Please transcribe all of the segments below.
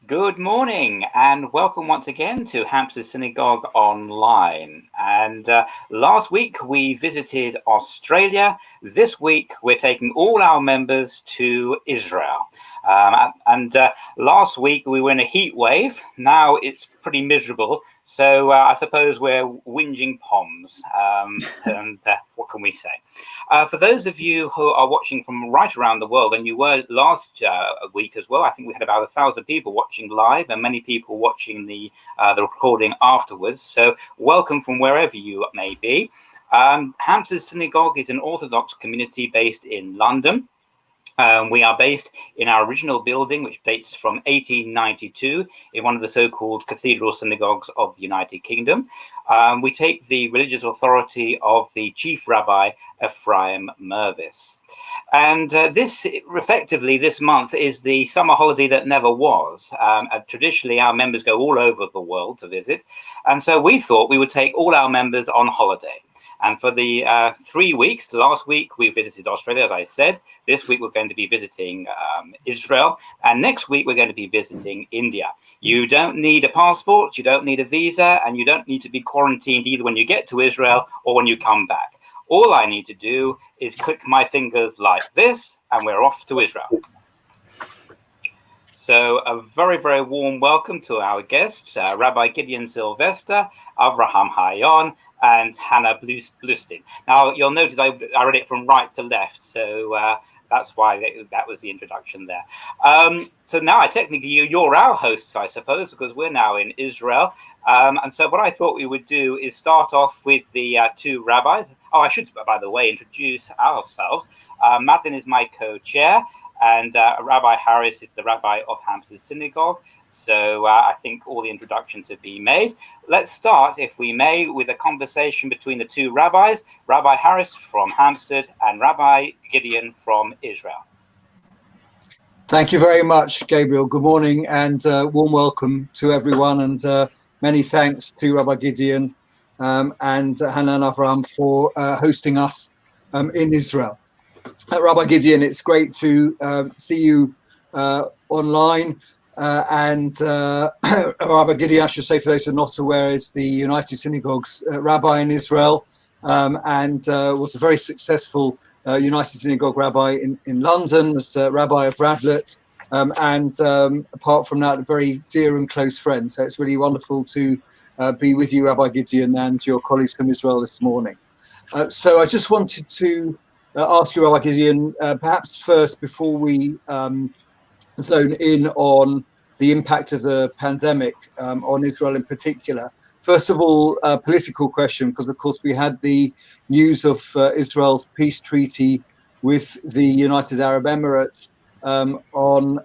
Good morning and welcome once again to Hampstead Synagogue Online. And last week we visited Australia. This week we're taking all our members to Israel. Last week we were in a heat wave. Now it's pretty miserable. So I suppose we're whinging Poms. What can we say? For those of you who are watching from right around the world, and you were last week as well, I think we had about 1,000 people watching live and many people watching the recording afterwards. So welcome from wherever you may be. Hampstead Synagogue is an Orthodox community based in London. We are based in our original building, which dates from 1892, in one of the so-called cathedral synagogues of the United Kingdom. We take the religious authority of the Chief Rabbi Ephraim Mervis. And effectively, this month is the summer holiday that never was. Traditionally, our members go all over the world to visit. And so we thought we would take all our members on holiday. And for the 3 weeks, last week we visited Australia, as I said. This week we're going to be visiting Israel. And next week we're going to be visiting India. You don't need a passport, you don't need a visa, and you don't need to be quarantined either when you get to Israel or when you come back. All I need to do is click my fingers like this, and we're off to Israel. So a very, very warm welcome to our guests, Rabbi Gideon Sylvester, Avraham Hayon, and Hannah Bluestein. Now, you'll notice I read it from right to left, so that's why that was the introduction there. So now, technically, you're our hosts, I suppose, because we're now in Israel. And so what I thought we would do is start off with the two rabbis. Oh, I should, by the way, introduce ourselves. Madeline is my co-chair, and Rabbi Harris is the rabbi of Hampstead Synagogue. So I think all the introductions have been made. Let's start, if we may, with a conversation between the two rabbis, Rabbi Harris from Hampstead and Rabbi Gideon from Israel. Thank you very much, Gabriel. Good morning and warm welcome to everyone. And many thanks to Rabbi Gideon and Hannah and Avram for hosting us in Israel. Rabbi Gideon, it's great to see you online. Rabbi Gideon, I should say, for those who are not aware, is the United Synagogue's rabbi in Israel, and was a very successful United Synagogue rabbi in London, as rabbi of Radlett, and apart from that, a very dear and close friend. So it's really wonderful to be with you, Rabbi Gideon, and your colleagues from Israel this morning. So I just wanted to ask you, Rabbi Gideon, perhaps first, before we zone in on the impact of the pandemic on Israel in particular. First of all, a political question, because of course we had the news of Israel's peace treaty with the United Arab Emirates on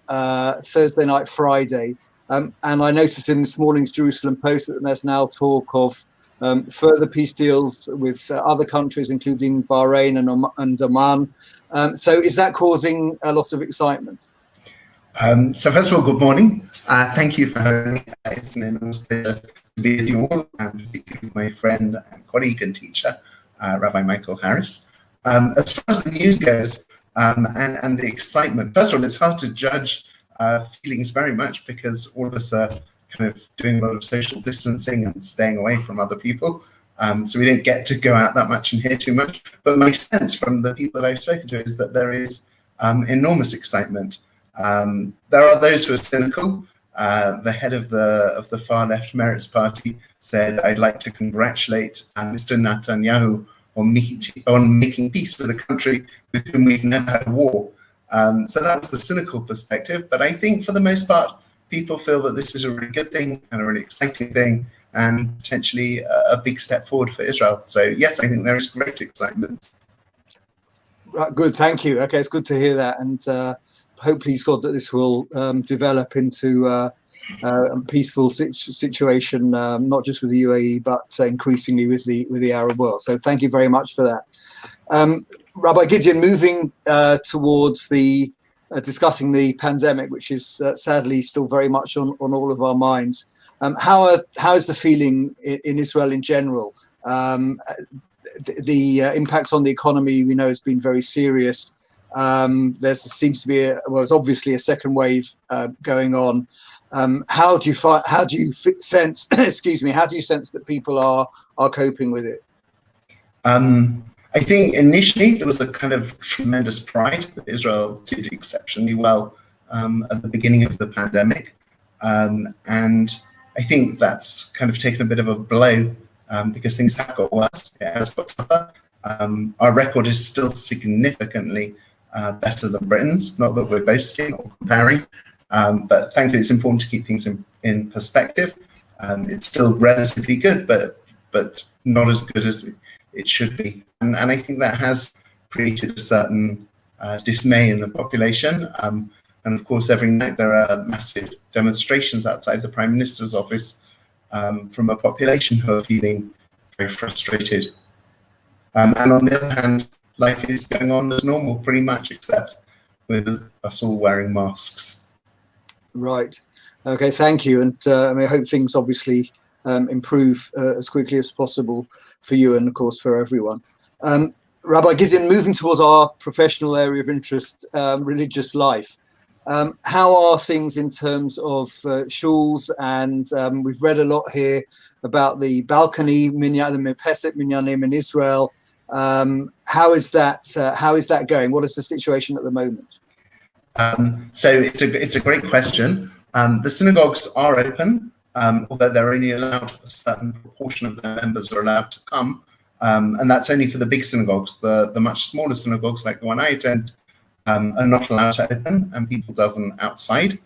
Thursday night, Friday. And I noticed in this morning's Jerusalem Post that there's now talk of further peace deals with other countries, including Bahrain and Oman. So is that causing a lot of excitement? So first of all, good morning. Thank you for having me. It's an enormous pleasure to be with you all, and particularly with my friend and colleague and teacher, Rabbi Michael Harris. As far as the news goes and the excitement, first of all, it's hard to judge feelings very much because all of us are kind of doing a lot of social distancing and staying away from other people. So we didn't get to go out that much and hear too much. But my sense from the people that I've spoken to is that there is enormous excitement. There are those who are cynical. The head of the far left Meretz party said, "I'd like to congratulate Mr. Netanyahu on making peace with a country with whom we've never had a war." So that's the cynical perspective. But I think for the most part, people feel that this is a really good thing and a really exciting thing and potentially a big step forward for Israel. So yes, I think there is great excitement. Right, good, thank you. Okay, it's good to hear that, and hope, please God, that this will develop into a peaceful situation, not just with the UAE, but increasingly with the Arab world. So thank you very much for that. Rabbi Gideon, moving towards the discussing the pandemic, which is sadly still very much on all of our minds. How is the feeling in Israel in general? The impact on the economy, we know, has been very serious. There seems to be there's obviously a second wave going on. How do you sense excuse me, how do you sense that people are coping with it? I think initially there was a kind of tremendous pride that Israel did exceptionally well at the beginning of the pandemic. And I think that's kind of taken a bit of a blow because things have got worse. It has got tougher. Our record is still significantly better than Britain's. Not that we're boasting or comparing, but thankfully it's important to keep things in perspective. It's still relatively good, but not as good as it should be. And I think that has created a certain dismay in the population. And of course, every night there are massive demonstrations outside the Prime Minister's office from a population who are feeling very frustrated. And on the other hand, life is going on as normal, pretty much, except with us all wearing masks. Right. Okay, thank you. And I hope things obviously improve as quickly as possible for you and, of course, for everyone. Rabbi Gizin, moving towards our professional area of interest, religious life. How are things in terms of shuls? And we've read a lot here about the balcony minyan, the Mirpeset minyanim in Israel. How is that going? What is the situation at the moment? So it's a great question. The synagogues are open, although they're only allowed a certain proportion of their members are allowed to come, and that's only for the big synagogues. The much smaller synagogues, like the one I attend, are not allowed to open, and people daven outside.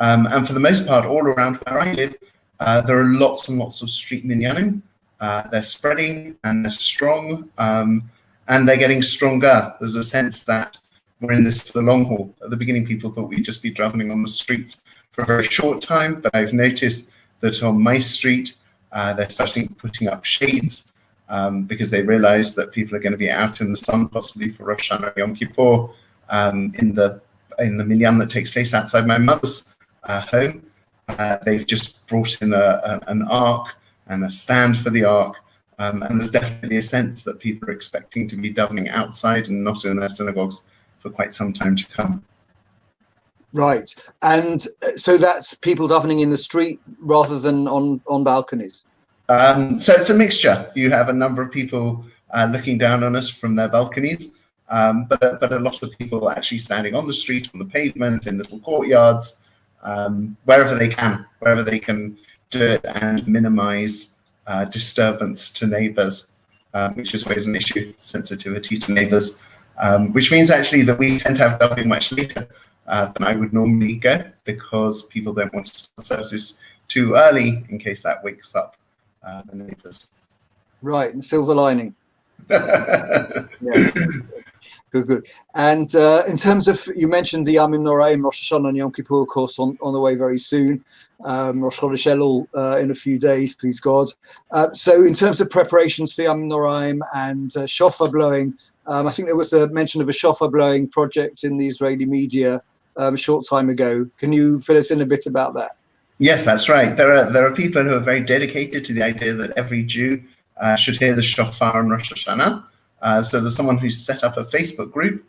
And for the most part, all around where I live, there are lots and lots of street minyanim. They're spreading and they're strong, and they're getting stronger. There's a sense that we're in this for the long haul. At the beginning, people thought we'd just be davening on the streets for a very short time, but I've noticed that on my street, they're starting putting up shades because they realize that people are going to be out in the sun, possibly for Rosh Hashanah, Yom Kippur, in the minyan that takes place outside my mother's home. They've just brought in an ark and a stand for the ark, and there's definitely a sense that people are expecting to be davening outside and not in their synagogues for quite some time to come. Right, and so that's people davening in the street rather than on balconies? So it's a mixture. You have a number of people looking down on us from their balconies, but a lot of people are actually standing on the street, on the pavement, in little courtyards, wherever they can do it and minimize disturbance to neighbors, which is always an issue, sensitivity to neighbors, which means actually that we tend to have davening much later than I would normally go, because people don't want to start services too early in case that wakes up the neighbors. Right, and silver lining. Yeah. Good. And in terms of, you mentioned the Yamim Noraim, Rosh Hashanah and Yom Kippur, of course, on the way very soon. Rosh Chodesh Elul in a few days, please God. So in terms of preparations for Yamim Noraim and shofar blowing, I think there was a mention of a shofar blowing project in the Israeli media a short time ago. Can you fill us in a bit about that? Yes, that's right. There are people who are very dedicated to the idea that every Jew should hear the shofar on Rosh Hashanah. So there's someone who's set up a Facebook group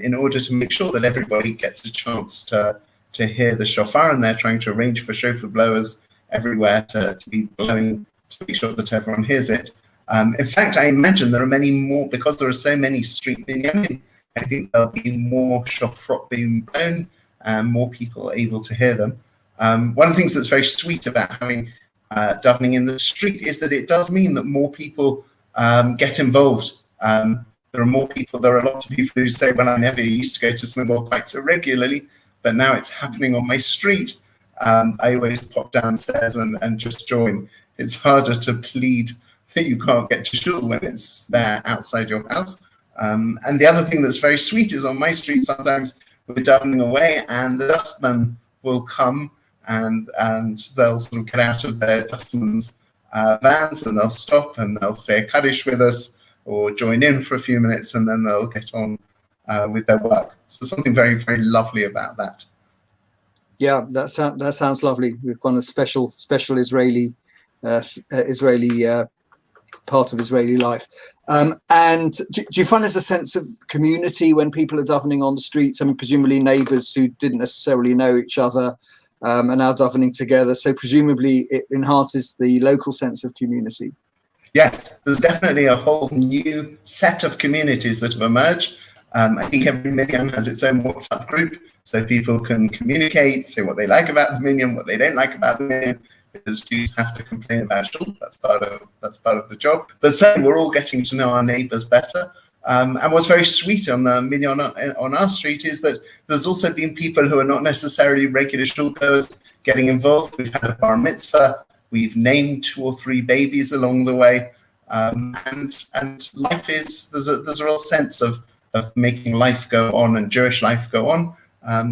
in order to make sure that everybody gets a chance to hear the shofar, and they're trying to arrange for shofar blowers everywhere to be blowing to make sure that everyone hears it. In fact, I imagine there are many more, because there are so many street minyanim. I think there'll be more shofar being blown and more people able to hear them. One of the things that's very sweet about having davening in the street is that it does mean that more people get involved. There are more people. There are lots of people who say, well, I never used to go to synagogue quite so regularly, but now it's happening on my street. I always pop downstairs and just join. It's harder to plead that you can't get to shul when it's there outside your house. And the other thing that's very sweet is on my street, sometimes we're davening away and the dustmen will come and they'll sort of get out of their dustmen's vans and they'll stop and they'll say a Kaddish with us or join in for a few minutes, and then they'll get on with their work. So something very, very lovely about that. Yeah, that sounds lovely. We've got a special Israeli part of Israeli life. And do you find there's a sense of community when people are davening on the streets? I mean, presumably neighbours who didn't necessarily know each other are now davening together. So presumably it enhances the local sense of community. Yes, there's definitely a whole new set of communities that have emerged. I think every minyan has its own WhatsApp group, so people can communicate, say what they like about the minyan, what they don't like about the minyan, because Jews have to complain about shul. That's part of the job. But certainly we're all getting to know our neighbours better. And what's very sweet on the minyan on our street is that there's also been people who are not necessarily regular shul goers getting involved. We've had a bar mitzvah. We've named 2 or 3 babies along the way, and life is there's a real sense of making life go on and Jewish life go on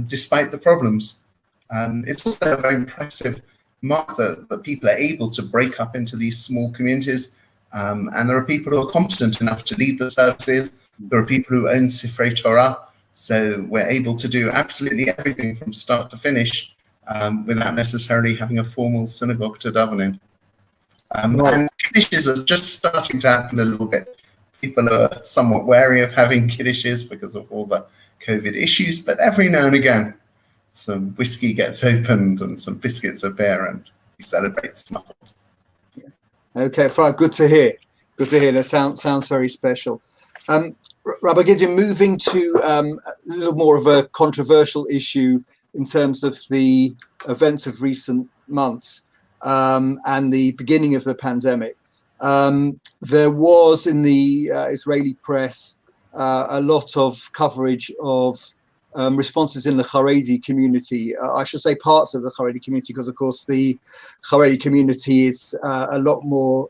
despite the problems. It's also a very impressive mark that people are able to break up into these small communities, and there are people who are competent enough to lead the services. There are people who own Sifrei Torah, so we're able to do absolutely everything from start to finish. Without necessarily having a formal synagogue to daven in. And kiddushes are just starting to happen a little bit. People are somewhat wary of having kiddushes because of all the COVID issues, but every now and again, some whiskey gets opened and some biscuits are there, and we celebrate Smachot. Yeah. Okay, fine. Good to hear. Good to hear. That sounds very special. Rabbi Gideon, moving to a little more of a controversial issue in terms of the events of recent months and the beginning of the pandemic. There was in the Israeli press a lot of coverage of responses in the Haredi community. I should say parts of the Haredi community, because of course the Haredi community is a lot more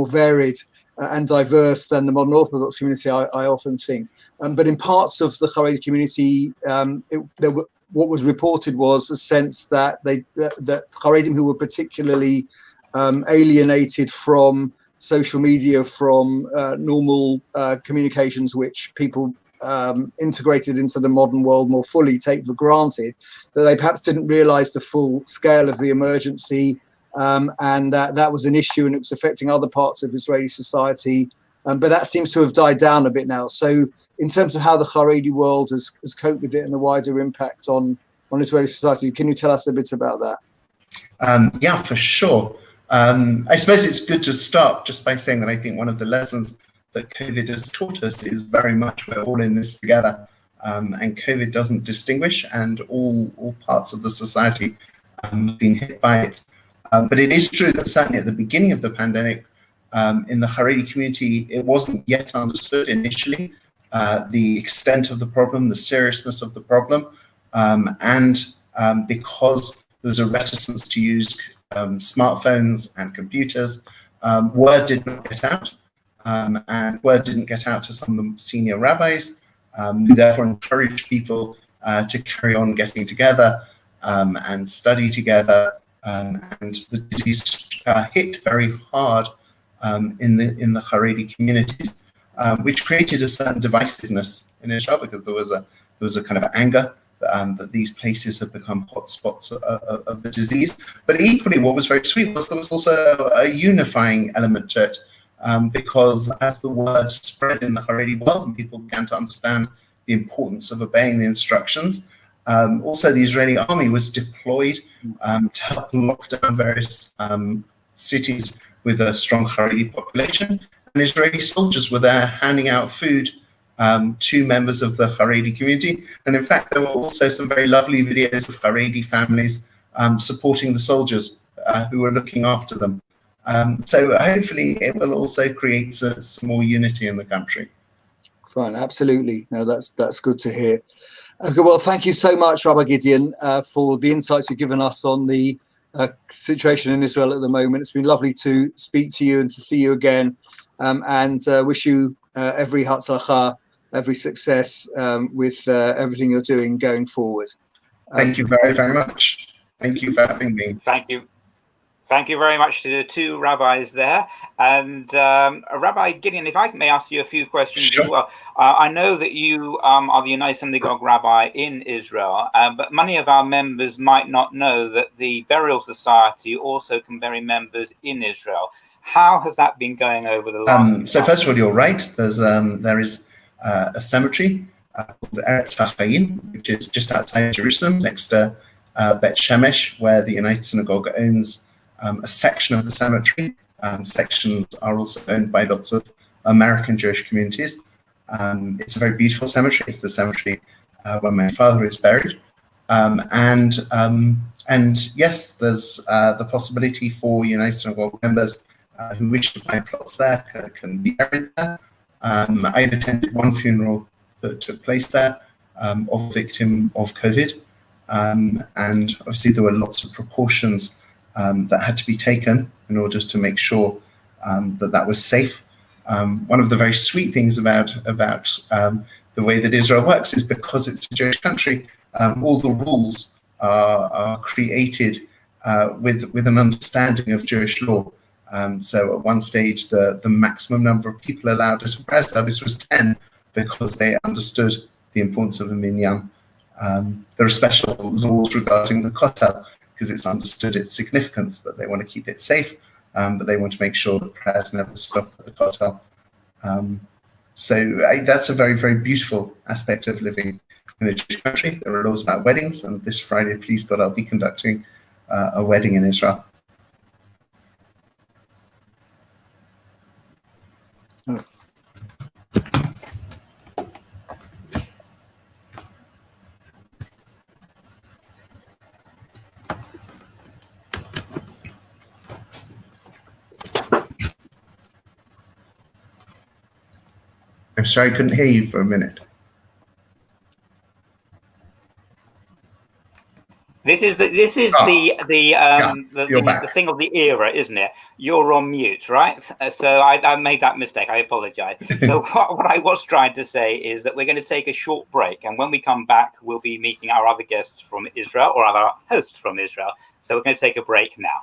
varied and diverse than the modern Orthodox community, I often think. But in parts of the Haredi community, what was reported was a sense that that Haredim who were particularly alienated from social media, from normal communications, which people integrated into the modern world more fully, take for granted, that they perhaps didn't realize the full scale of the emergency, and that was an issue, and it was affecting other parts of Israeli society. But that seems to have died down a bit now. So in terms of how the Haredi world has coped with it and the wider impact on Israeli society, can you tell us a bit about that? Yeah, for sure. I suppose it's good to start just by saying that I think one of the lessons that COVID has taught us is very much we're all in this together, and COVID doesn't distinguish, and all parts of the society have been hit by it. But it is true that certainly at the beginning of the pandemic, in the Haredi community, it wasn't yet understood initially the extent of the problem, the seriousness of the problem, and because there's a reticence to use smartphones and computers, word did not get out, and word didn't get out to some of the senior rabbis, who therefore encouraged people to carry on getting together and study together, and the disease hit very hard in the Haredi communities, which created a certain divisiveness in Israel, because there was a kind of anger that these places have become hotspots of the disease. But equally, what was very sweet was there was also a unifying element to it, because as the word spread in the Haredi world and people began to understand the importance of obeying the instructions, also the Israeli army was deployed to help lock down various cities with a strong Haredi population, and Israeli soldiers were there handing out food to members of the Haredi community. And in fact, there were also some very lovely videos of Haredi families supporting the soldiers who were looking after them. So hopefully it will also create some more unity in the country. Fine, absolutely. No, that's good to hear. Okay, well, thank you so much, Rabbi Gideon, for the insights you've given us on the situation in Israel at the moment. It's been lovely to speak to you and to see you again, and wish you every hatzlacha, every success with everything you're doing going forward. Thank you very, very much. Thank you for having me. Thank you. Thank you very much to the two rabbis there. And Rabbi Gideon, if I may ask you a few questions Sure. as well. I know that you are the United Synagogue rabbi in Israel, but many of our members might not know that the Burial Society also can bury members in Israel. How has that been going over the last? So first of all, you're right. There is a cemetery called Eretz HaChaim, which is just outside Jerusalem, next to Bet Shemesh, where the United Synagogue owns a section of the cemetery. Sections are also owned by lots of American Jewish communities. It's a very beautiful cemetery. It's the cemetery where my father is buried. And yes, there's the possibility for United Synagogue members who wish to buy plots there can be buried there. I've attended one funeral that took place there of a victim of COVID. And obviously there were lots of precautions that had to be taken in order to make sure that was safe. One of the very sweet things about the way that Israel works is because it's a Jewish country, all the rules are created with an understanding of Jewish law. So at one stage, the maximum number of people allowed at a prayer service was 10 because they understood the importance of a minyan. There are special laws regarding the kotel because it's understood its significance, that they want to keep it safe, but they want to make sure that prayers never stop at the kotel. That's a very, very beautiful aspect of living in a Jewish country. There are laws about weddings, and this Friday, please God, I'll be conducting a wedding in Israel. I'm sorry, I couldn't hear you for a minute. This is the thing of the era, isn't it? You're on mute, right? So I made that mistake. I apologize. So what I was trying to say is that we're going to take a short break, and when we come back, we'll be meeting our other guests from Israel, or other hosts from Israel. So we're going to take a break now.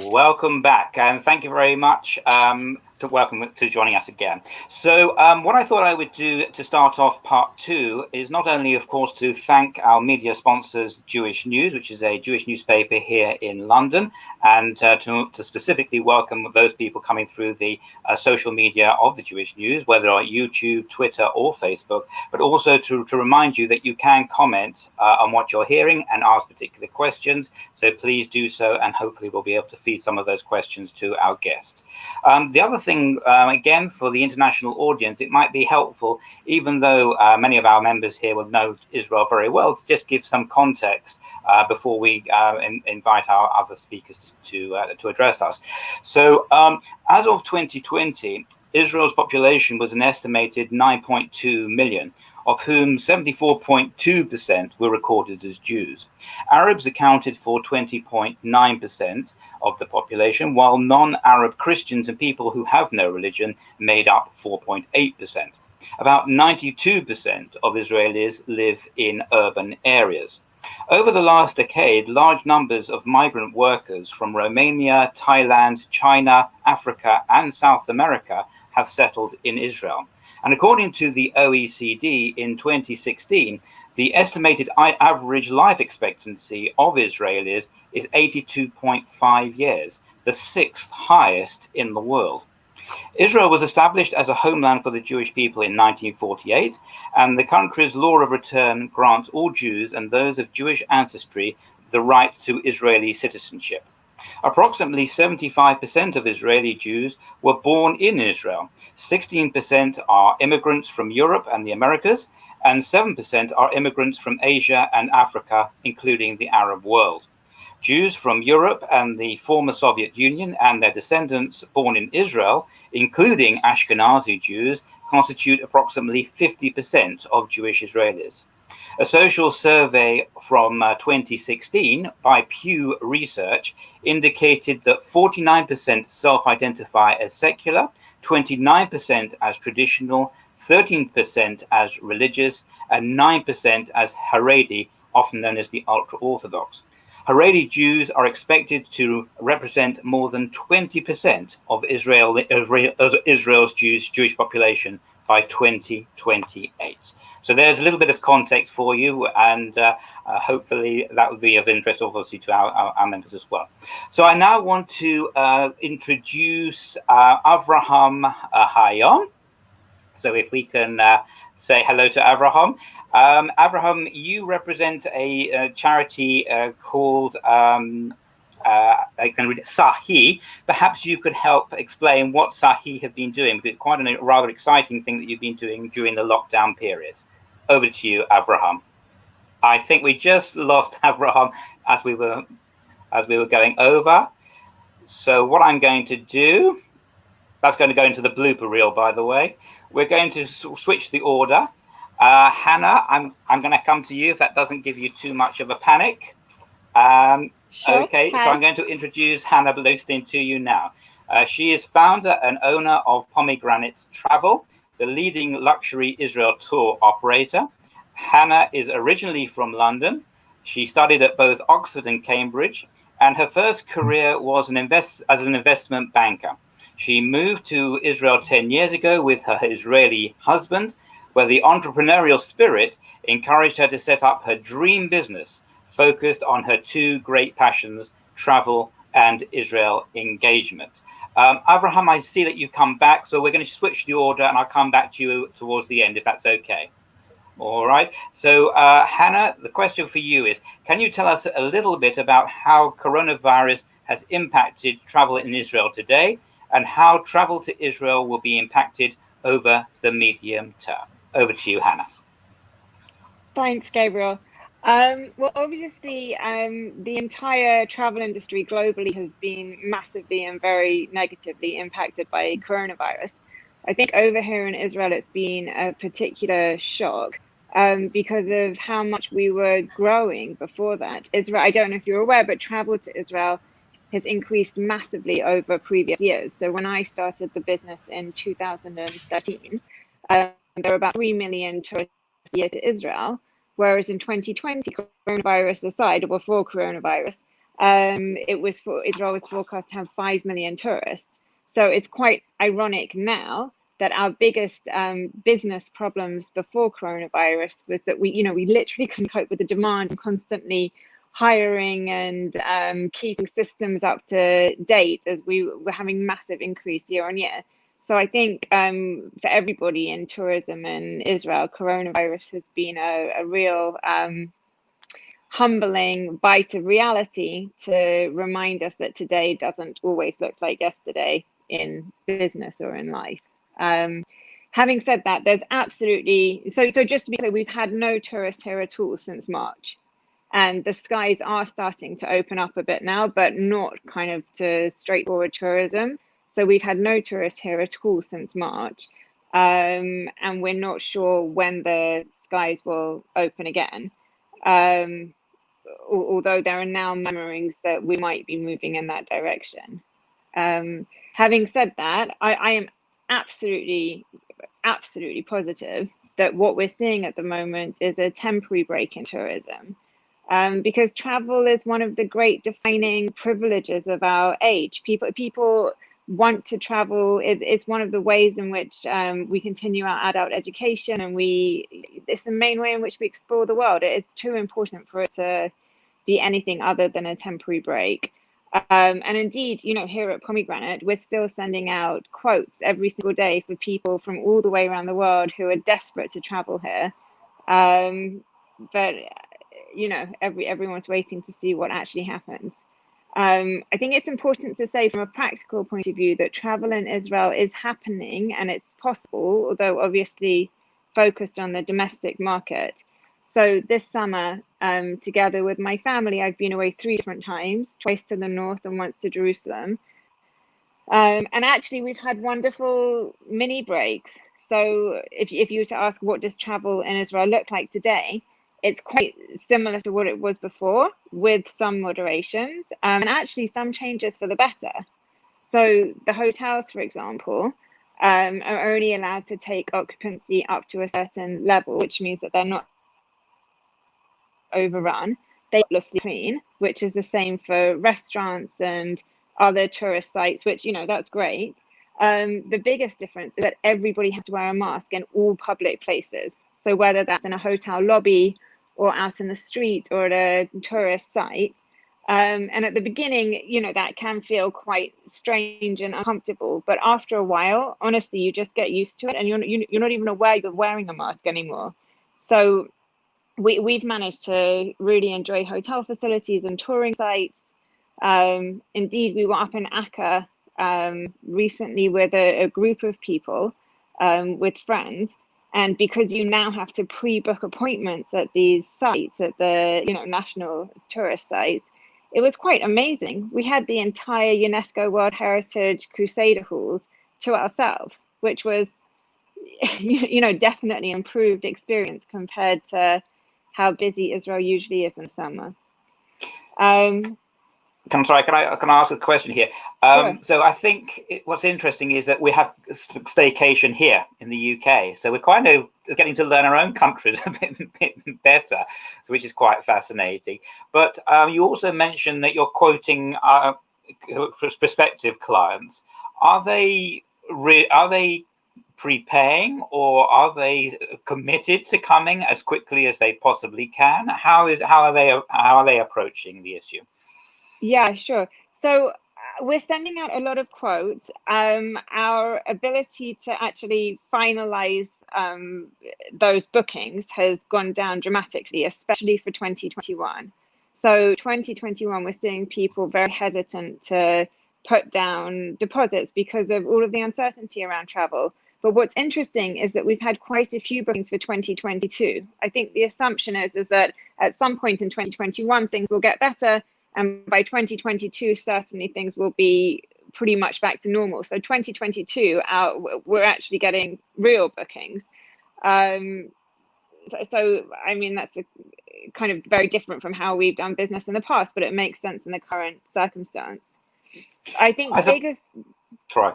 Welcome back, and thank you very much to joining us again. So what I thought I would do to start off part two is not only, of course, to thank our media sponsors, Jewish News, which is a Jewish newspaper here in London, and to specifically welcome those people coming through the social media of the Jewish News, whether on YouTube, Twitter, or Facebook, but also to remind you that you can comment on what you're hearing and ask particular questions. So please do so, and hopefully we'll be able to feed some of those questions to our guests. The other thing, again, for the international audience, it might be helpful, even though many of our members here will know Israel very well, to just give some context before we invite our other speakers to address us. So as of 2020, Israel's population was an estimated 9.2 million, of whom 74.2% were recorded as Jews. Arabs accounted for 20.9% of the population, while non-Arab Christians and people who have no religion made up 4.8%. About 92% of Israelis live in urban areas. Over the last decade, large numbers of migrant workers from Romania, Thailand, China, Africa, and South America have settled in Israel. And according to the OECD in 2016, the estimated average life expectancy of Israelis is 82.5 years, the sixth highest in the world. Israel was established as a homeland for the Jewish people in 1948, and the country's law of return grants all Jews and those of Jewish ancestry the right to Israeli citizenship. Approximately 75% of Israeli Jews were born in Israel. 16% are immigrants from Europe and the Americas, and 7% are immigrants from Asia and Africa, including the Arab world. Jews from Europe and the former Soviet Union and their descendants born in Israel, including Ashkenazi Jews, constitute approximately 50% of Jewish Israelis. A social survey from 2016 by Pew Research indicated that 49% self-identify as secular, 29% as traditional, 13% as religious, and 9% as Haredi, often known as the ultra-Orthodox. Haredi Jews are expected to represent more than 20% of Israel's Jewish population by 2028. So there's a little bit of context for you, and hopefully that will be of interest, obviously, to our members as well. So I now want to introduce Avraham Hayom. So if we can say hello to Avraham. Avraham, you represent a charity called I can read it, Sahi. Perhaps you could help explain what Sahi have been doing, because it's quite a rather exciting thing that you've been doing during the lockdown period. Over to you, Avraham. I think we just lost Avraham as we were going over. So what I'm going to do, that's going to go into the blooper reel, by the way. We're going to switch the order. Hannah, I'm going to come to you if that doesn't give you too much of a panic. Sure. Okay, Hi. so I'm going to introduce Hannah Bluestein to you now. She is founder and owner of Pomegranate Travel, the leading luxury Israel tour operator. Hannah is originally from London. She studied at both Oxford and Cambridge, and her first career was as an investment banker. She moved to Israel 10 years ago with her Israeli husband, where the entrepreneurial spirit encouraged her to set up her dream business, focused on her two great passions, travel and Israel engagement. Avraham, I see that you come back, so we're going to switch the order, and I'll come back to you towards the end, if that's okay. All right. So, Hannah, the question for you is, can you tell us a little bit about how coronavirus has impacted travel in Israel today, and how travel to Israel will be impacted over the medium term? Over to you, Hannah. Thanks, Gabriel. Well, obviously, the entire travel industry globally has been massively and very negatively impacted by coronavirus. I think over here in Israel, it's been a particular shock because of how much we were growing before that. Israel, I don't know if you're aware, but travel to Israel has increased massively over previous years. So when I started the business in 2013, there were about 3 million tourists a year to Israel. Whereas in 2020, coronavirus aside, or before coronavirus, Israel was forecast to have 5 million tourists. So it's quite ironic now that our biggest business problems before coronavirus was that we literally couldn't cope with the demand and constantly hiring and keeping systems up to date as we were having massive increase year on year. So I think for everybody in tourism in Israel, coronavirus has been a real humbling bite of reality to remind us that today doesn't always look like yesterday in business or in life. Having said that, there's absolutely, so just to be clear, we've had no tourists here at all since March. And the skies are starting to open up a bit now, but not kind of to straightforward tourism. So we've had no tourists here at all since March, and we're not sure when the skies will open again. Although there are now murmurings that we might be moving in that direction. Having said that, I am absolutely positive that what we're seeing at the moment is a temporary break in tourism. Because travel is one of the great defining privileges of our age. People want to travel. It's one of the ways in which we continue our adult education, and it's the main way in which we explore the world. It's too important for it to be anything other than a temporary break. And indeed, here at Pomegranate, we're still sending out quotes every single day for people from all the way around the world who are desperate to travel here. But everyone's waiting to see what actually happens. I think it's important to say from a practical point of view that travel in Israel is happening and it's possible, although obviously focused on the domestic market. So this summer, together with my family, I've been away 3 different times, twice to the north and once to Jerusalem. And actually, we've had wonderful mini breaks. So if you were to ask what does travel in Israel look like today, it's quite similar to what it was before, with some moderations, and actually some changes for the better. So the hotels, for example, are only allowed to take occupancy up to a certain level, which means that they're not overrun. They're mostly clean, which is the same for restaurants and other tourist sites, which, you know, that's great. The biggest difference is that everybody has to wear a mask in all public places. So whether that's in a hotel lobby or out in the street or at a tourist site. And at the beginning, you know, that can feel quite strange and uncomfortable. But after a while, honestly, you just get used to it and you're not even aware you're wearing a mask anymore. So we've managed to really enjoy hotel facilities and touring sites. Indeed, we were up in Akka recently with a group of people, with friends. And because you now have to pre-book appointments at these sites, at the national tourist sites, it was quite amazing. We had the entire UNESCO World Heritage Crusader halls to ourselves, which was definitely improved experience compared to how busy Israel usually is in summer. Can I ask a question here? Sure. So I think what's interesting is that we have staycation here in the UK. So we're kind of getting to learn our own countries a bit better, which is quite fascinating. But you also mentioned that you're quoting prospective clients. Are they prepaying, or are they committed to coming as quickly as they possibly can? How are they approaching the issue? Yeah, sure. So we're sending out a lot of quotes. Our ability to actually finalize those bookings has gone down dramatically, especially for 2021. So 2021, we're seeing people very hesitant to put down deposits because of all of the uncertainty around travel. But what's interesting is that we've had quite a few bookings for 2022. I think the assumption is that at some point in 2021, things will get better. And by 2022, certainly things will be pretty much back to normal. So 2022, we're actually getting real bookings. So I mean, that's a kind of very different from how we've done business in the past, but it makes sense in the current circumstance. I think biggest. Try.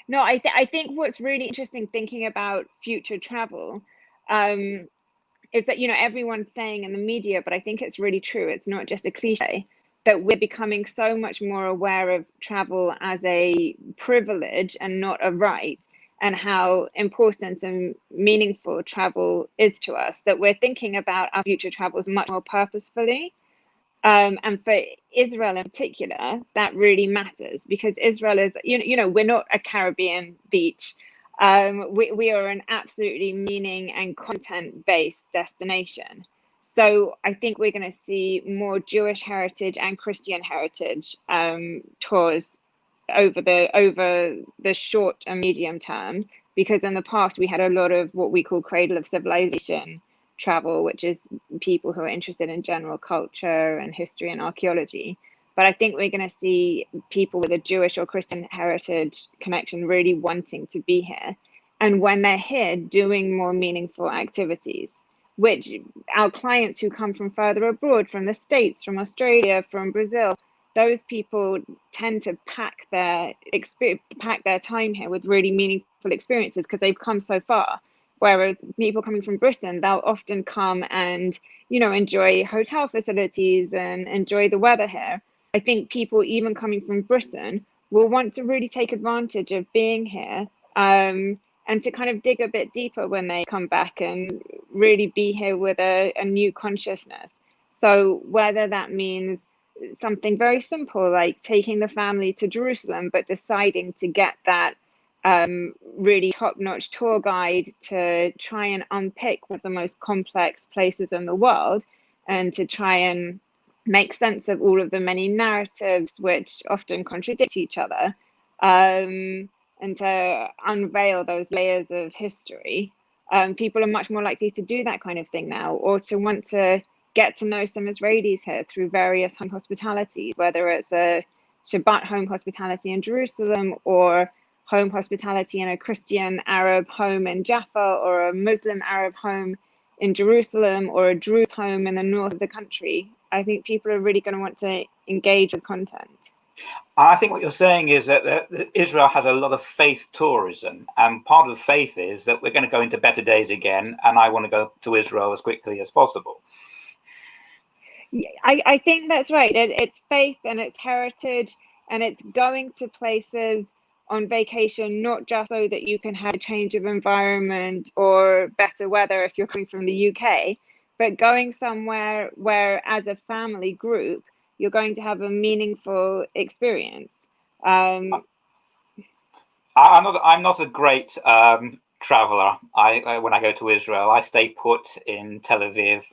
No, I think what's really interesting thinking about future travel is that, everyone's saying in the media, but I think it's really true. It's not just a cliche, that we're becoming so much more aware of travel as a privilege and not a right, and how important and meaningful travel is to us, that we're thinking about our future travels much more purposefully. And for Israel in particular, that really matters, because Israel is, we're not a Caribbean beach. We are an absolutely meaning and content-based destination. So I think we're going to see more Jewish heritage and Christian heritage tours over the short and medium term, because in the past we had a lot of what we call cradle of civilization travel, which is people who are interested in general culture and history and archaeology. But I think we're going to see people with a Jewish or Christian heritage connection really wanting to be here. And when they're here, doing more meaningful activities, which our clients who come from further abroad, from the States, from Australia, from Brazil, those people tend to pack their time here with really meaningful experiences because they've come so far. Whereas people coming from Britain, they'll often come and, enjoy hotel facilities and enjoy the weather here. I think people even coming from Britain will want to really take advantage of being here, and to kind of dig a bit deeper when they come back and really be here with a new consciousness. So whether that means something very simple like taking the family to Jerusalem, but deciding to get that really top-notch tour guide to try and unpick one of the most complex places in the world, and to try and make sense of all of the many narratives which often contradict each other, and to unveil those layers of history. People are much more likely to do that kind of thing now, or to want to get to know some Israelis here through various home hospitalities, whether it's a Shabbat home hospitality in Jerusalem, or home hospitality in a Christian Arab home in Jaffa, or a Muslim Arab home in Jerusalem, or a Druze home in the north of the country. I think people are really going to want to engage with content. I think what you're saying is that Israel has a lot of faith tourism, and part of the faith is that we're going to go into better days again, and I want to go to Israel as quickly as possible. I think that's right. It's faith and it's heritage, and it's going to places on vacation, not just so that you can have a change of environment or better weather if you're coming from the UK, but going somewhere where, as a family group, you're going to have a meaningful experience. I'm not a great traveler. When I go to Israel, I stay put in Tel Aviv.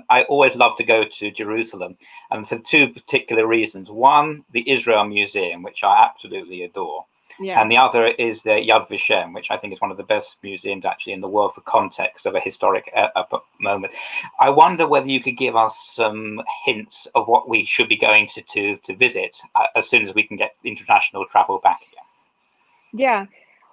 I always love to go to Jerusalem, and for two particular reasons. One, the Israel Museum, which I absolutely adore. Yeah. And the other is the Yad Vashem, which I think is one of the best museums actually in the world for context of a historic moment. I wonder whether you could give us some hints of what we should be going to visit as soon as we can get international travel back again. Yeah,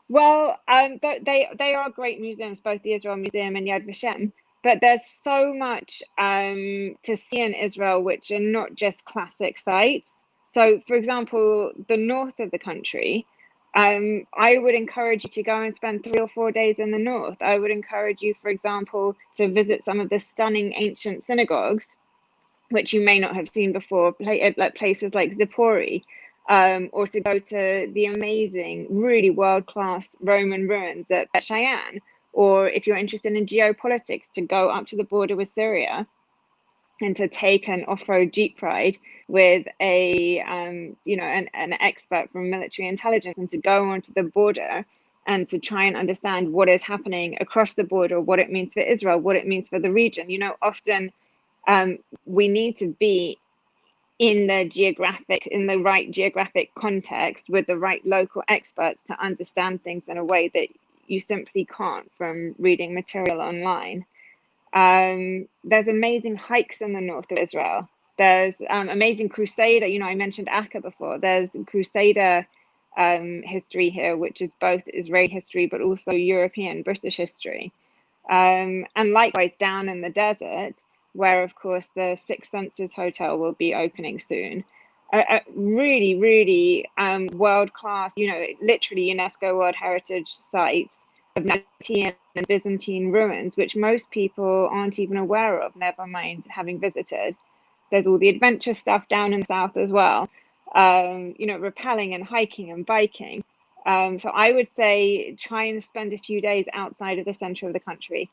well, they are great museums, both the Israel Museum and Yad Vashem. But there's so much to see in Israel, which are not just classic sites. So, for example, the north of the country, I would encourage you to go and spend 3 or 4 days in the north. I would encourage you, for example, to visit some of the stunning ancient synagogues, which you may not have seen before, like places like Zippori, or to go to the amazing, really world-class Roman ruins at Bet Shean, or if you're interested in geopolitics, to go up to the border with Syria and to take an off-road jeep ride with an expert from military intelligence, and to go onto the border and to try and understand what is happening across the border, what it means for Israel, what it means for the region. Often we need to be in the right geographic context with the right local experts to understand things in a way that you simply can't from reading material online. There's amazing hikes in the north of Israel. There's amazing Crusader. I mentioned Akka before. There's Crusader history here, which is both Israeli history but also European, British history. And likewise down in the desert, where of course the Six Senses Hotel will be opening soon. Really, really world-class, literally UNESCO World Heritage sites of Nabatean and Byzantine ruins, which most people aren't even aware of, never mind having visited. There's all the adventure stuff down in the south as well, rappelling and hiking and biking. So I would say try and spend a few days outside of the center of the country.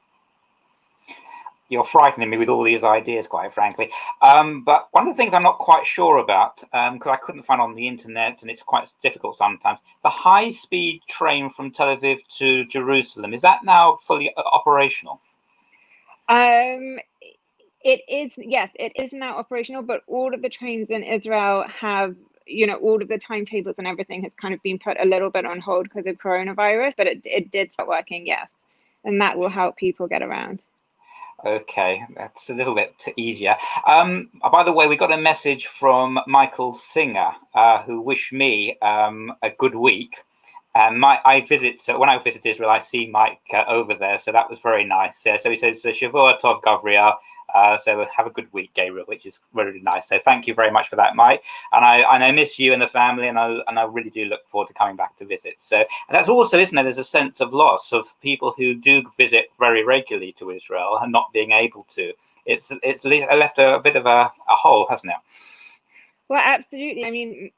You're frightening me with all these ideas, quite frankly. But one of the things I'm not quite sure about, because I couldn't find on the internet, and it's quite difficult sometimes, the high-speed train from Tel Aviv to Jerusalem, is that now fully operational? It is, yes, it is now operational, but all of the trains in Israel have, all of the timetables and everything has kind of been put a little bit on hold because of coronavirus, but it did start working, yes. And that will help people get around. Okay, that's a little bit easier. By the way, we got a message from Michael Singer, who wished me a good week. And when I visit Israel, I see Mike over there, so that was very nice. So he says, Shavua Tov, Gabriel. So have a good week, Gabriel, which is really nice. So thank you very much for that, Mike. And I miss you and the family, and I really do look forward to coming back to visit. So, and that's also, isn't it? There's a sense of loss of people who do visit very regularly to Israel and not being able to. It's left a bit of a hole, hasn't it? Well, absolutely. I mean,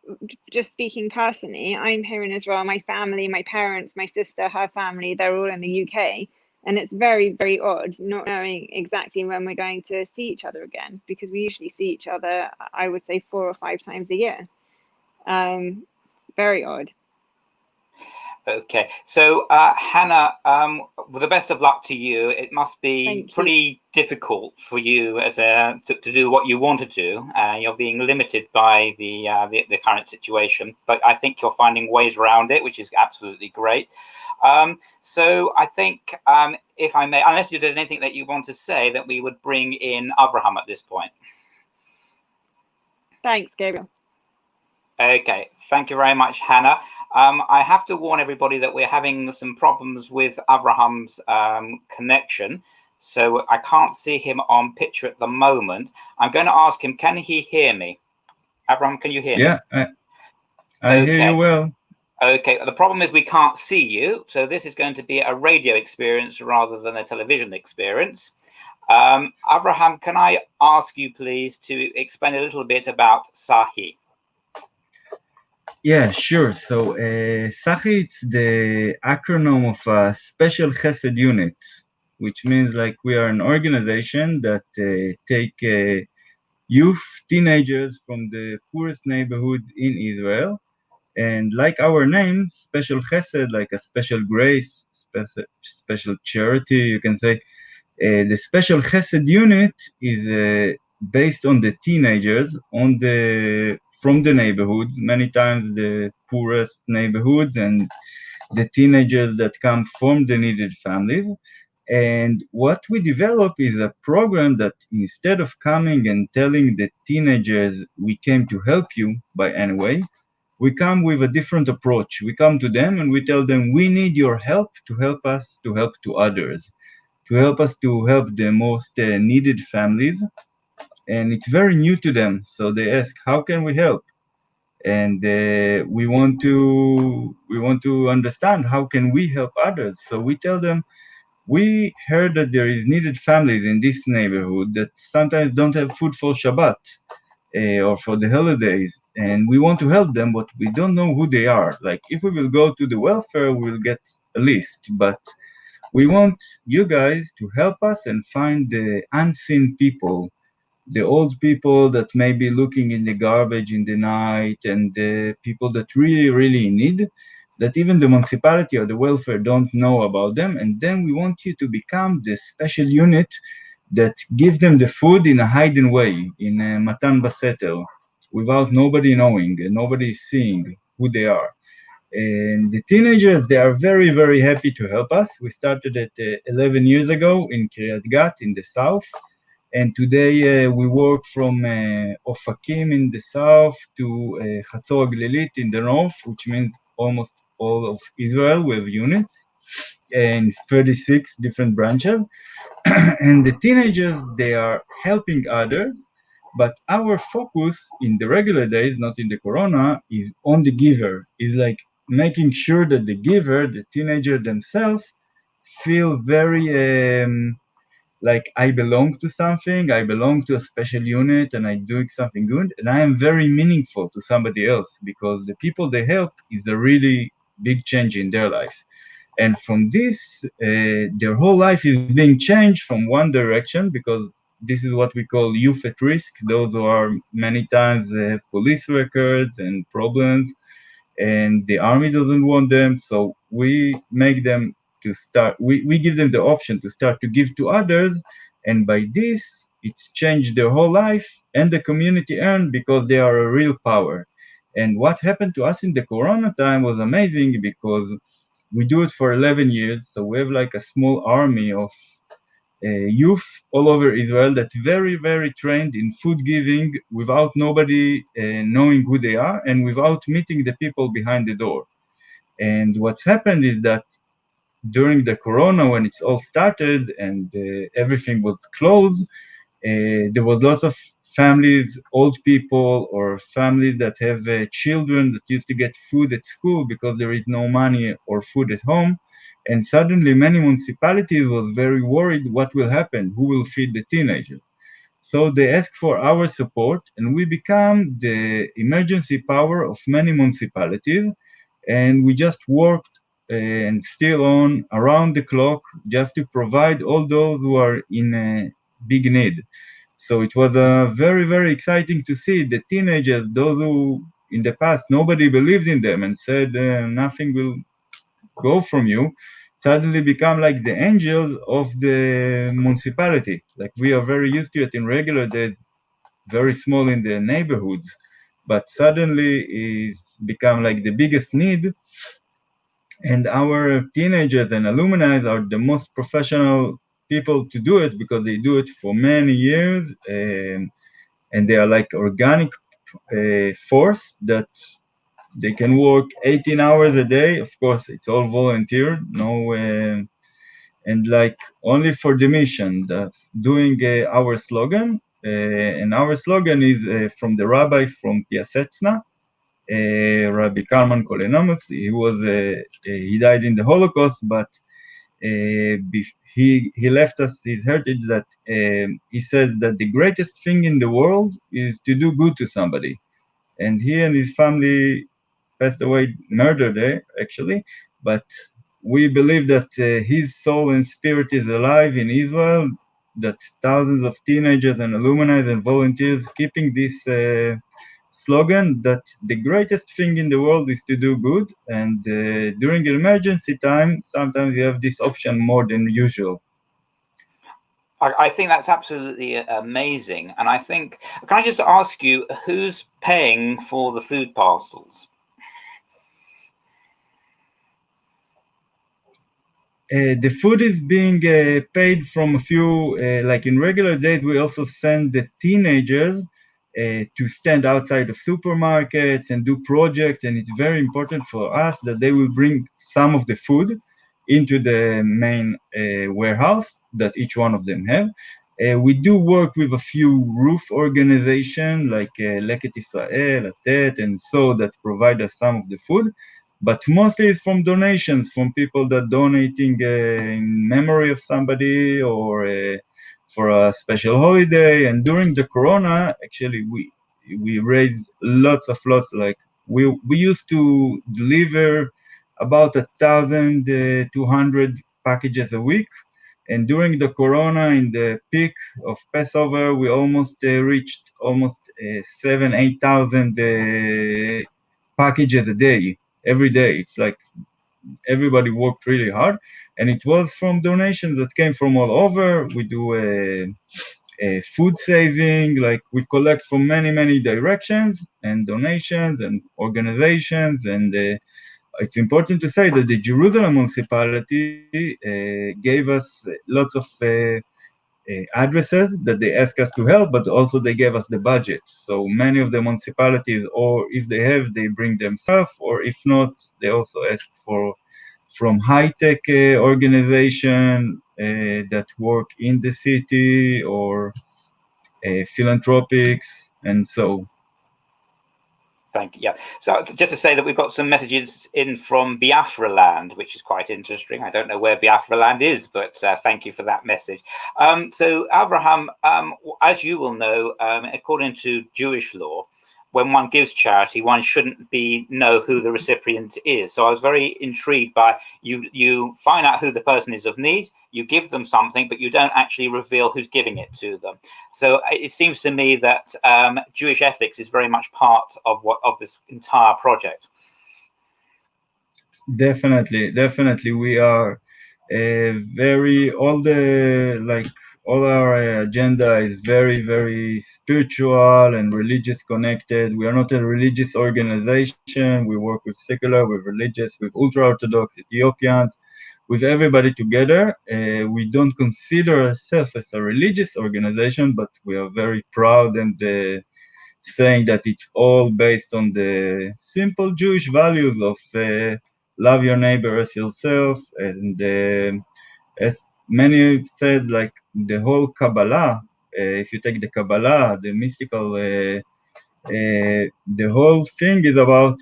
just speaking personally, I'm here in Israel. My family, my parents, my sister, her family, they're all in the UK. And it's very, very odd not knowing exactly when we're going to see each other again, because we usually see each other, I would say, 4 or 5 times a year. Very odd. Okay, so Hannah, with the best of luck to you. It must be pretty difficult for you as to do what you want to do. You're being limited by the current situation, but I think you're finding ways around it, which is absolutely great. So I think, if I may, unless you did anything that you want to say, that we would bring in Abraham at this point. Thanks, Gabriel. Okay, thank you very much, Hannah. I have to warn everybody that we're having some problems with Abraham's connection, so I can't see him on picture at the moment. I'm going to ask him, can he hear me? Abraham, can you hear me? Yeah, I hear you well. Okay, the problem is we can't see you, so this is going to be a radio experience rather than a television experience. Abraham, can I ask you please to explain a little bit about Sahi? Yeah, sure. So Sahi, it's the acronym of a special Chesed unit, which means like we are an organization that take youth, teenagers from the poorest neighborhoods in Israel. And like our name, special Chesed, like a special grace, special charity, you can say, the special Chesed unit is based on the teenagers from the neighborhoods, many times the poorest neighborhoods, and the teenagers that come from the needed families. And what we develop is a program that instead of coming and telling the teenagers we came to help you by any way, we come with a different approach. We come to them and we tell them we need your help to help us to help to others, to help us to help the most needed families. And it's very new to them. So they ask, how can we help? And we want to understand how can we help others. So we tell them, we heard that there is needed families in this neighborhood that sometimes don't have food for Shabbat or for the holidays, and we want to help them, but we don't know who they are. Like if we will go to the welfare, we'll get a list, but we want you guys to help us and find the unseen people, the old people that may be looking in the garbage in the night, and the people that really, really need, that even the municipality or the welfare don't know about them. And then we want you to become the special unit that give them the food in a hidden way, in a matan baseter, without nobody knowing and nobody seeing who they are. And the teenagers, they are very, very happy to help us. We started it 11 years ago in Kiryat Gat in the south. And today we work from Ofakim in the south to Chatzor HaGlilit in the north, which means almost all of Israel. We have units and 36 different branches. And the teenagers, they are helping others, but our focus in the regular days, not in the corona, is on the giver, is like making sure that the giver, the teenager themselves, feel very like I belong to something, I belong to a special unit, and I'm doing something good, and I am very meaningful to somebody else, because the people they help is a really big change in their life. And from this, their whole life is being changed from one direction, because this is what we call youth at risk, those who are many times have police records and problems, and the army doesn't want them. So we make them to start, we give them the option to start to give to others. And by this, it's changed their whole life, and the community earned because they are a real power. And what happened to us in the Corona time was amazing, because we do it for 11 years. So we have like a small army of youth all over Israel that very, very trained in food giving without nobody knowing who they are and without meeting the people behind the door. And what's happened is that during the Corona, when it's all started and everything was closed, there was lots of families, old people, or families that have children that used to get food at school because there is no money or food at home. And suddenly many municipalities was very worried what will happen, who will feed the teenagers. So they asked for our support, and we become the emergency power of many municipalities. And we just worked and still on around the clock just to provide all those who are in a big need. So it was very, very exciting to see the teenagers, those who in the past nobody believed in them and said nothing will go from you suddenly become like the angels of the municipality. Like we are very used to it in regular days, very small in the neighborhoods, but suddenly it's become like the biggest need. And our teenagers and alumni are the most professional people to do it because they do it for many years, and they are like organic force that they can work 18 hours a day. Of course, it's all volunteer, no, and like only for the mission. Doing our slogan, and our slogan is from the rabbi from Piasetzna, Rabbi Kalman Kolenomus. He died in the Holocaust, but he left us his heritage that he says that the greatest thing in the world is to do good to somebody. And he and his family passed away, murdered actually, but we believe that his soul and spirit is alive in Israel, that thousands of teenagers and alumni and volunteers keeping this slogan that the greatest thing in the world is to do good, and during an emergency time, sometimes you have this option more than usual. I think that's absolutely amazing. And I think, can I just ask you, who's paying for the food parcels? The food is being paid from a few, like in regular days, we also send the teenagers to stand outside of supermarkets and do projects. And it's very important for us that they will bring some of the food into the main warehouse that each one of them have. We do work with a few roof organizations like Leket Israel, Atet, and so that provide us some of the food. But mostly it's from donations, from people that donating in memory of somebody or for a special holiday. And during the Corona, actually, we raised lots. Like we used to deliver about 1,200 packages a week. And during the Corona, in the peak of Passover, we almost reached almost 8,000 packages a day, every day. It's like everybody worked really hard, and it was from donations that came from all over. We do food saving, like we collect from many directions and donations and organizations. And it's important to say that the Jerusalem municipality gave us lots of addresses that they ask us to help, but also they gave us the budget. So many of the municipalities, or if they have, they bring themselves, or if not, they also ask for from high-tech organization that work in the city, or philanthropics, and so. Thank you. Yeah. So just to say that we've got some messages in from Biafra land, which is quite interesting. I don't know where Biafra land is, but thank you for that message. So Abraham, as you will know, according to Jewish law, when one gives charity, one shouldn't know who the recipient is. So I was very intrigued by you find out who the person is of need, you give them something, but you don't actually reveal who's giving it to them. So it seems to me that Jewish ethics is very much part of this entire project. Definitely, we are all our agenda is very spiritual and religious connected. We are not a religious organization. We work with secular, with religious, with ultra-Orthodox, Ethiopians, with everybody together. We don't consider ourselves as a religious organization, but we are very proud and saying that it's all based on the simple Jewish values of love your neighbor as yourself. And as many said, like the whole Kabbalah, if you take the Kabbalah, the mystical, the whole thing is about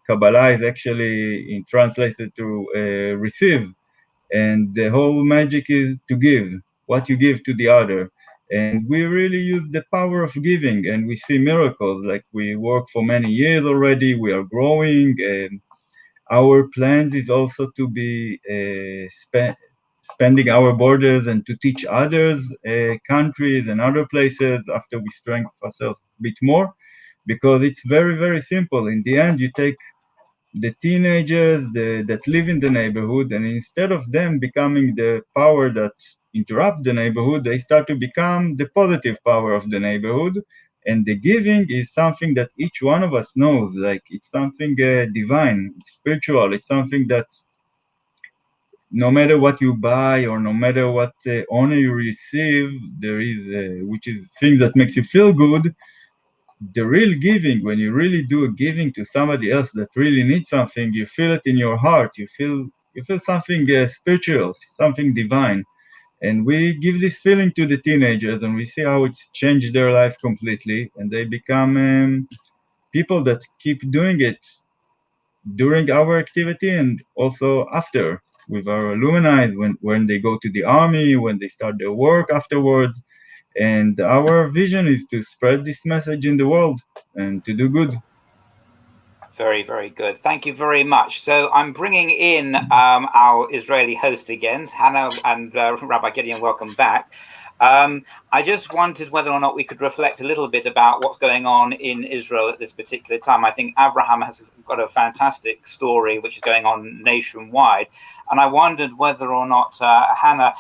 Kabbalah is actually translated to receive, and the whole magic is to give, what you give to the other. And we really use the power of giving, and we see miracles. Like we work for many years already, we are growing, and our plans is also to be spending our borders and to teach others countries and other places after we strengthen ourselves a bit more, because it's very simple. In the end, you take the teenagers that live in the neighborhood, and instead of them becoming the power that interrupt the neighborhood, they start to become the positive power of the neighborhood. And the giving is something that each one of us knows, like it's something divine, it's spiritual, it's something that no matter what you buy or no matter what honor you receive, there is, which is thing that makes you feel good. The real giving, when you really do a giving to somebody else that really needs something, you feel it in your heart. You feel something spiritual, something divine. And we give this feeling to the teenagers, and we see how it's changed their life completely, and they become people that keep doing it during our activity and also after with our alumni when they go to the army, when they start their work afterwards. And our vision is to spread this message in the world and to do good. Very, very good. Thank you very much. So I'm bringing in our Israeli host again, Hannah and Rabbi Gideon, welcome back. I just wondered whether or not we could reflect a little bit about what's going on in Israel at this particular time. I think Abraham has got a fantastic story which is going on nationwide. And I wondered whether or not, Hannah,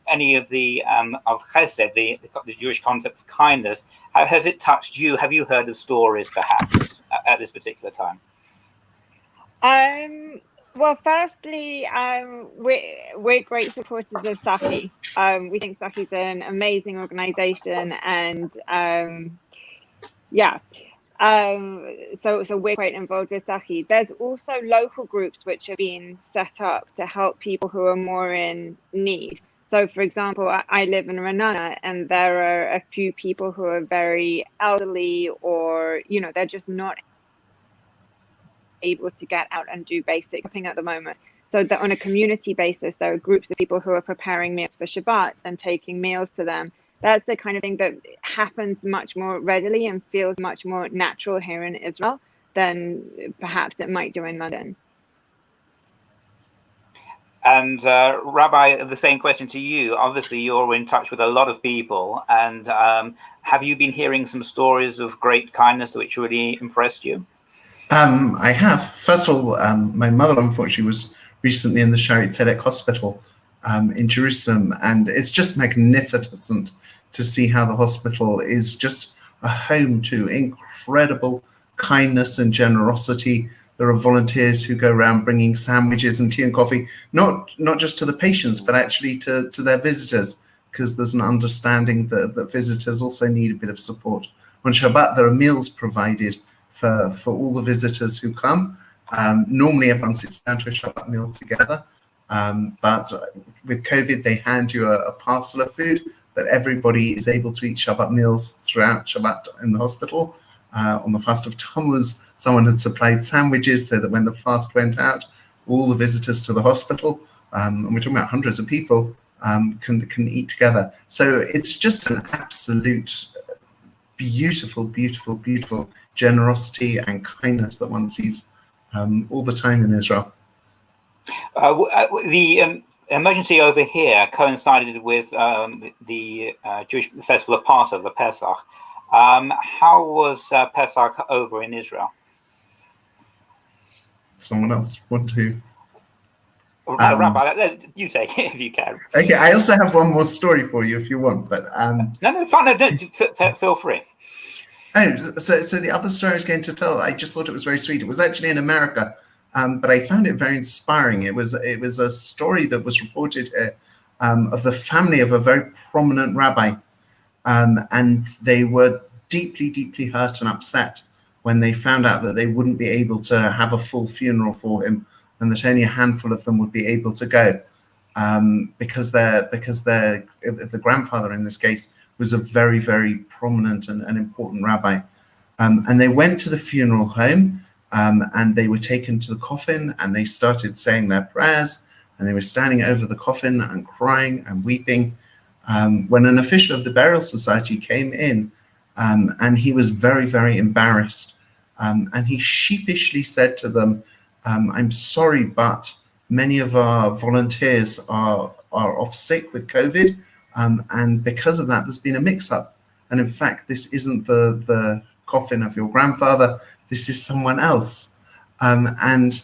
any of the of chesed, the Jewish concept of kindness, has it touched you? Have you heard of stories perhaps at this particular time? Well, firstly, we're great supporters of Sachi. We think Sachi is an amazing organization, and so we're quite involved with Sachi. There's also local groups which have been set up to help people who are more in need. So, for example, I live in Renana, and there are a few people who are very elderly, or they're just not able to get out and do basic shopping at the moment. So that on a community basis, there are groups of people who are preparing meals for Shabbat and taking meals to them. That's the kind of thing that happens much more readily and feels much more natural here in Israel than perhaps it might do in London. And Rabbi, the same question to you. Obviously, you're in touch with a lot of people, and have you been hearing some stories of great kindness which really impressed you? I have. First of all, my mother, unfortunately, was recently in the Sharet Tzedek Hospital in Jerusalem, and it's just magnificent to see how the hospital is just a home to incredible kindness and generosity. There are volunteers who go around bringing sandwiches and tea and coffee, not just to the patients, but actually to their visitors, because there's an understanding that visitors also need a bit of support. On Shabbat, there are meals provided for all the visitors who come. Normally everyone sits down to a Shabbat meal together, but with COVID they hand you a parcel of food, but everybody is able to eat Shabbat meals throughout Shabbat in the hospital. On the fast of Tammuz, someone had supplied sandwiches so that when the fast went out, all the visitors to the hospital, and we're talking about hundreds of people, can eat together. So it's just an absolute beautiful, beautiful, beautiful generosity and kindness that one sees all the time in Israel. The emergency over here coincided with the Jewish festival of Passover, the Pesach. How was Pesach over in Israel? Someone else want to? Rabbi, you take it if you can. Okay, I also have one more story for you if you want, but no, fine. No, feel free. Oh, so the other story I was going to tell, I just thought it was very sweet. It was actually in America, but I found it very inspiring. It was a story that was reported of the family of a very prominent rabbi, and they were deeply, deeply hurt and upset when they found out that they wouldn't be able to have a full funeral for him, and that only a handful of them would be able to go, because the grandfather in this case was a very, very prominent and important rabbi. And they went to the funeral home, and they were taken to the coffin, and they started saying their prayers, and they were standing over the coffin and crying and weeping, when an official of the burial society came in, and he was very, very embarrassed. And he sheepishly said to them, I'm sorry, but many of our volunteers are off sick with COVID, and because of that, there's been a mix-up. And in fact, this isn't the coffin of your grandfather. This is someone else. And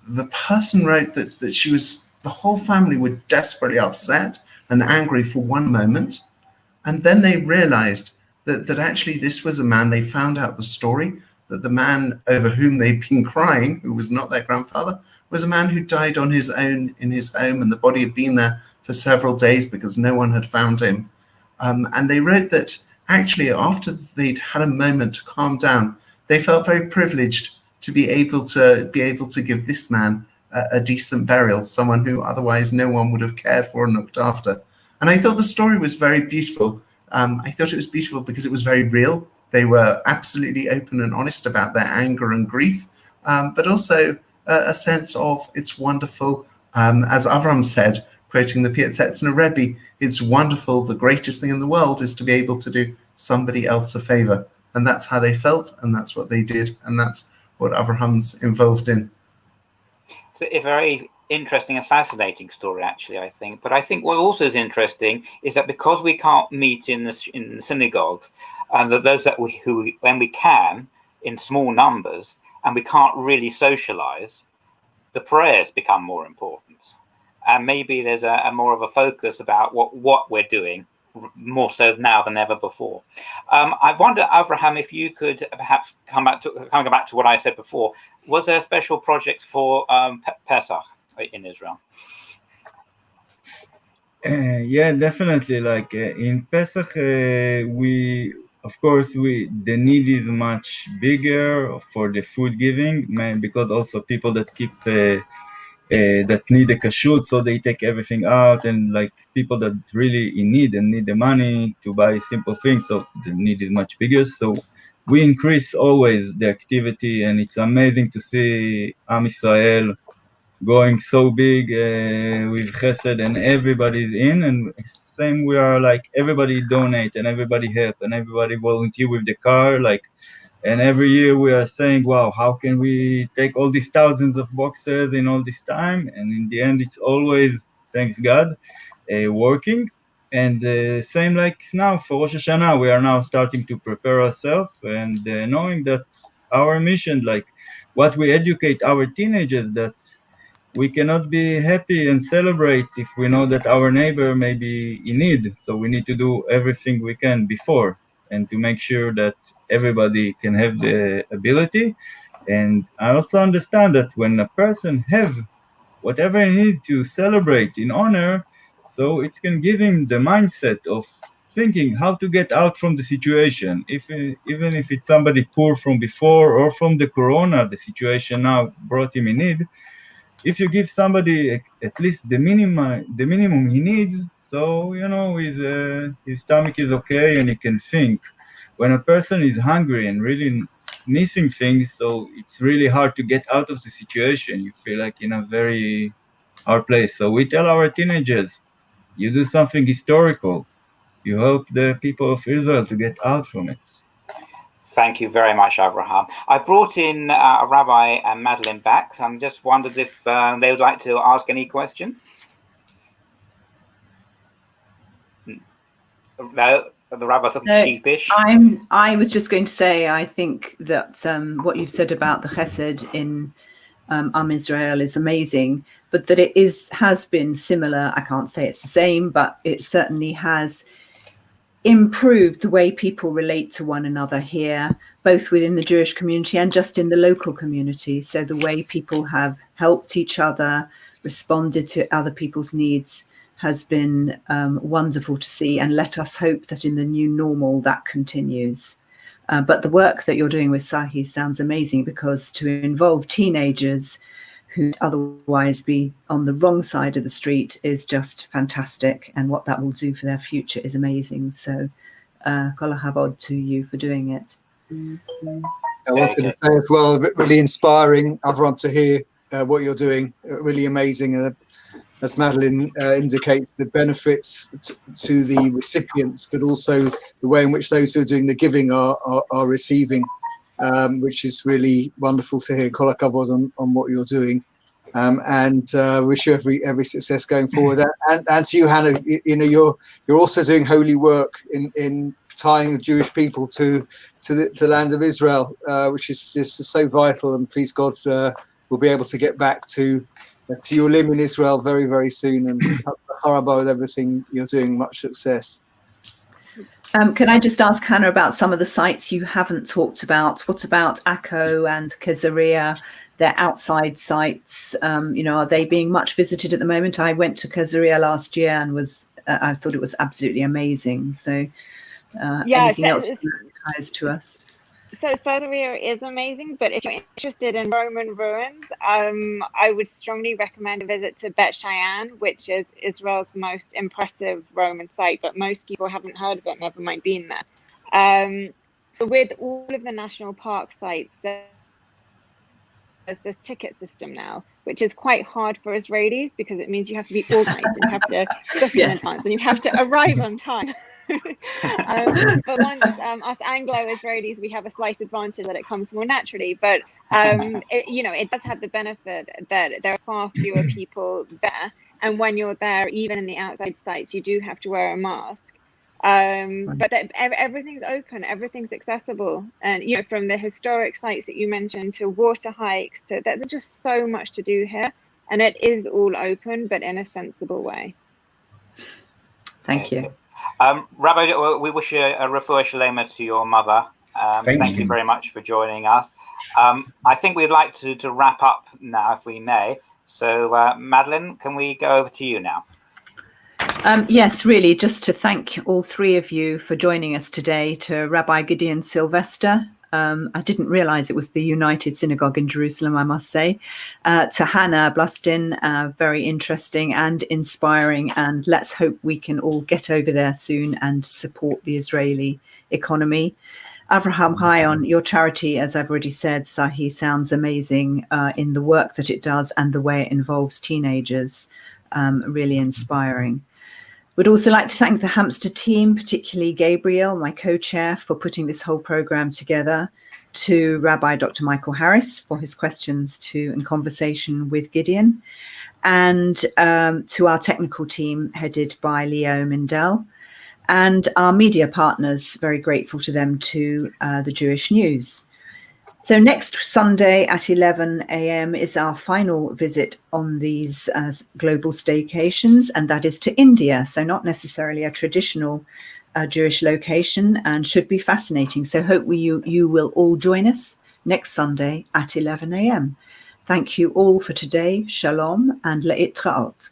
the person wrote that the whole family were desperately upset and angry for one moment. And then they realized that actually this was a man, they found out the story, that the man over whom they'd been crying, who was not their grandfather, was a man who died on his own in his home, and the body had been there for several days because no one had found him. And they wrote that actually after they'd had a moment to calm down, they felt very privileged to be able to give this man a decent burial, someone who otherwise no one would have cared for and looked after. And I thought the story was very beautiful. I thought it was beautiful because it was very real. They were absolutely open and honest about their anger and grief, but also a sense of it's wonderful. As Avram said, quoting the Piasetzner Rebbe, it's wonderful. The greatest thing in the world is to be able to do somebody else a favor. And that's how they felt, and that's what they did, and that's what Avraham's involved in. It's a very interesting and fascinating story, actually, I think. But I think what also is interesting is that because we can't meet in the synagogues, and that those who when we can in small numbers, and we can't really socialize, the prayers become more important, and maybe there's a more of a focus about what we're doing, more so now than ever before. I wonder, Avraham, if you could perhaps come back to what I said before. Was there a special project for Pesach in Israel? Yeah, definitely. Like in Pesach, the need is much bigger for the food giving, because also people that keep that need the kashrut, so they take everything out, and like people that really in need and need the money to buy simple things, so the need is much bigger. So we increase always the activity, and it's amazing to see Am Israel going so big with Chesed, and everybody's in, and same we are like everybody donate and everybody help and everybody volunteer with the car, like. And every year we are saying, wow, how can we take all these thousands of boxes in all this time? And in the end, it's always, thanks God, working. And same like now for Rosh Hashanah, we are now starting to prepare ourselves, and knowing that our mission, like what we educate our teenagers, that we cannot be happy and celebrate if we know that our neighbor may be in need. So we need to do everything we can before, and to make sure that everybody can have the ability. And I also understand that when a person have whatever he needs to celebrate in honor, so it can give him the mindset of thinking how to get out from the situation. Even if it's somebody poor from before or from the corona, the situation now brought him in need. If you give somebody at least the minimum he needs, so his stomach is okay and he can think. When a person is hungry and really missing things, so it's really hard to get out of the situation. You feel like in a very hard place. So we tell our teenagers, you do something historical. You help the people of Israel to get out from it. Thank you very much, Avraham. I brought in Rabbi and Madeline back. So I'm just wondered if they would like to ask any question. No, the rabbi's looking sheepish. I was just going to say, I think that what you've said about the Chesed in Am Israel is amazing, but that it has been similar. I can't say it's the same, but it certainly has improved the way people relate to one another here, both within the Jewish community and just in the local community. So the way people have helped each other, responded to other people's needs has been wonderful to see, and let us hope that in the new normal that continues. But the work that you're doing with Sahi sounds amazing, because to involve teenagers who'd otherwise be on the wrong side of the street is just fantastic, and what that will do for their future is amazing. So kol havod to you for doing it. I wanted to say as well, really inspiring, Avram, to hear what you're doing. Really amazing. As Madeline indicates, the benefits to the recipients, but also the way in which those who are doing the giving are receiving, which is really wonderful to hear. Kol hakavod on what you're doing, and wish you every success going forward. And to you, Hannah, you're also doing holy work in tying the Jewish people to the land of Israel, which is just so vital. And please God, we'll be able to get back to your limb in Israel very, very soon. And haraba with everything you're doing. Much success. Can I just ask Hannah about some of the sites you haven't talked about? What about Akko and Caesarea? They're outside sites. Are they being much visited at the moment? I went to Caesarea last year and I thought it was absolutely amazing. So anything else ties to us? So Caesarea is amazing, but if you're interested in Roman ruins, I would strongly recommend a visit to Bet Shean, which is Israel's most impressive Roman site, but most people haven't heard of it, never mind being there. So with all of the national park sites, there's this ticket system now, which is quite hard for Israelis because it means you have to be organized and you have to book in advance and you have to arrive on time. But once us Anglo-Israelis, we have a slight advantage that it comes more naturally. But it does have the benefit that there are far fewer people there, and when you're there, even in the outside sites, you do have to wear a mask. But everything's open, everything's accessible, and from the historic sites that you mentioned to water hikes to there's just so much to do here, and it is all open, but in a sensible way. Thank you. Rabbi, we wish you a refuah shlema to your mother. Thank you very much for joining us. I think we'd like to wrap up now, if we may. So, Madeline, can we go over to you now? Yes, really, just to thank all three of you for joining us today, to Rabbi Gideon Sylvester. I didn't realize it was the United Synagogue in Jerusalem, I must say. To Hannah Blustin, very interesting and inspiring. And let's hope we can all get over there soon and support the Israeli economy. Avraham Hayon, your charity, as I've already said, Sahi, sounds amazing in the work that it does and the way it involves teenagers. Really inspiring. We'd also like to thank the Hampstead team, particularly Gabriel, my co-chair, for putting this whole program together, to Rabbi Dr. Michael Harris for his questions and conversation with Gideon, and to our technical team headed by Leo Mindell, and our media partners, very grateful to them too, the Jewish News. So next Sunday at 11 a.m. is our final visit on these global staycations, and that is to India. So not necessarily a traditional Jewish location, and should be fascinating. So hope you will all join us next Sunday at 11 a.m. Thank you all for today. Shalom and le'it ra'ot.